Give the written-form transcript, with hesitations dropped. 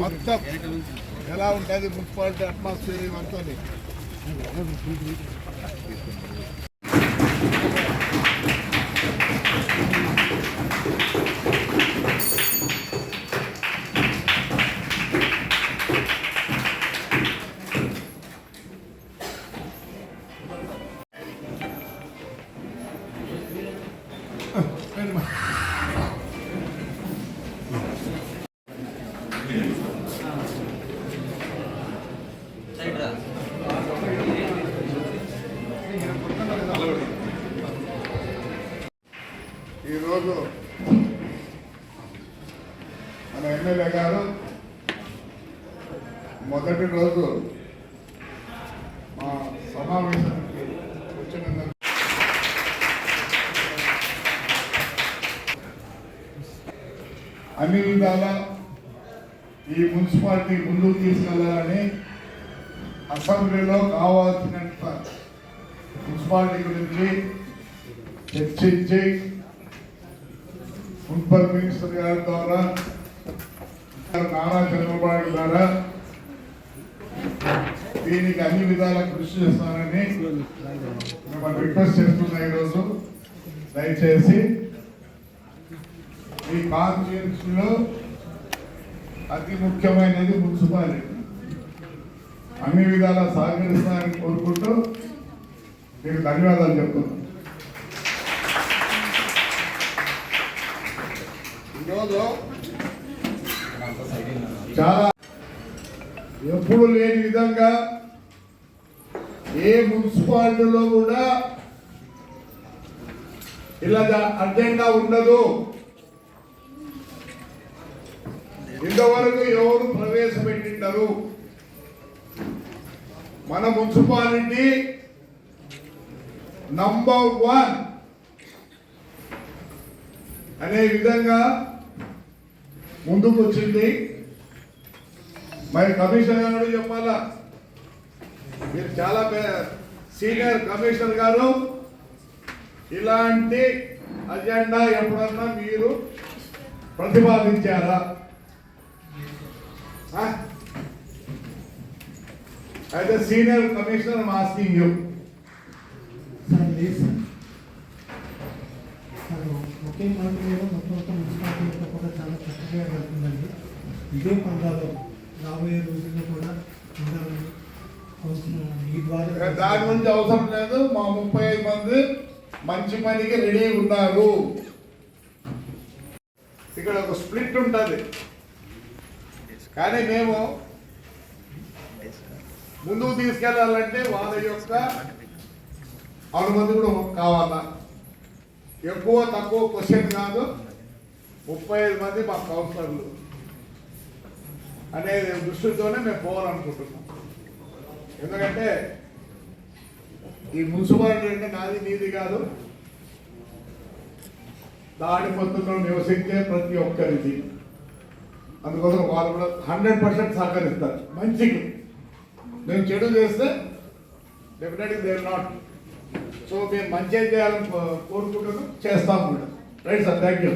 మొత్తం ఎలా ఉంటుంది మున్సిపాలిటీ అట్మాస్ఫియర్ ఇవంతా ఈరోజు మన ఎమ్మెల్యే గారు మొదటి రోజు మా సమావేశానికి వచ్చినందుకు అన్ని విధాల ఈ మున్సిపాలిటీ ముందుకు తీసుకెళ్లాలని అసెంబ్లీలో కావాల్సినంత మున్సిపాలిటీ గురించి చర్చించి మున్సిపల్ మినిస్టర్ గారి ద్వారా నారా చంద్రబాబు ద్వారా దీనికి అన్ని విధాలా కృషి చేస్తానని మిమ్మల్ని రిక్వెస్ట్ చేస్తున్నా. ఈరోజు దయచేసి ఈ కాన్స్టిట్యూన్సీలో అతి ముఖ్యమైనది మున్సిపాలిటీ, అన్ని విధాలా సహకరిస్తానని కోరుకుంటూ మీకు ధన్యవాదాలు చెప్తున్నాను. ఈరోజు చాలా ఎప్పుడు లేని విధంగా ఏ మున్సిపాలిటీలో కూడా ఇలా అడ్డంగా ఉండదు. ఇంతవరకు ఎవరు ప్రవేశపెట్టింటారు. మన మున్సిపాలిటీ నంబర్ 1 అనే విధంగా ముందుకు వచ్చింది. మరి కమిషనర్ గారు చెప్పాలా, మీరు చాలా సీనియర్ కమిషనర్ గారు, ఇలాంటి అజెండా ఎప్పుడన్నా మీరు ప్రతిపాదించారా? అయితే సీనియర్ కమిషనర్ ఆస్కింగ్ యూ. ఒకే మండలిలో మొత్తం మున్సిపాలిటీతో కూడా చాలా చక్కగా వెళ్తుందండి. ఇదే పందాలో రాబోయే రోజుల్లో కూడా ఉండాలని ఈ ద్వారా దాని గురించి అవసరం లేదు. మా 35 మంది మంచి పనికి రెడీ ఉన్నారు. ఇక్కడ ఒక స్ప్లిట్ ఉంటుంది, కానీ మేము ముందుకు తీసుకెళ్లాలంటే వాళ్ళ యొక్క అనుమతి కూడా కావాలా. ఎక్కువ తక్కువ క్వశ్చన్ కాదు. 35 మంది మా కౌన్సిలర్లు అనే దృష్టితోనే మేము పోవాలనుకుంటున్నాం. ఎందుకంటే ఈ మున్సిపాలిటీ అంటే నాది నీది కాదు, దాడి పొద్దులో నివసించే ప్రతి ఒక్కరిది. అందుకోసం వాళ్ళు కూడా 100% సహకరిస్తారు మంచికి. మేము చెడు చేస్తే definitely they will not. So మేము మంచిగా చేయాలని కోరుకుంటున్నాం, చేస్తాం కూడా. Right sir, thank you.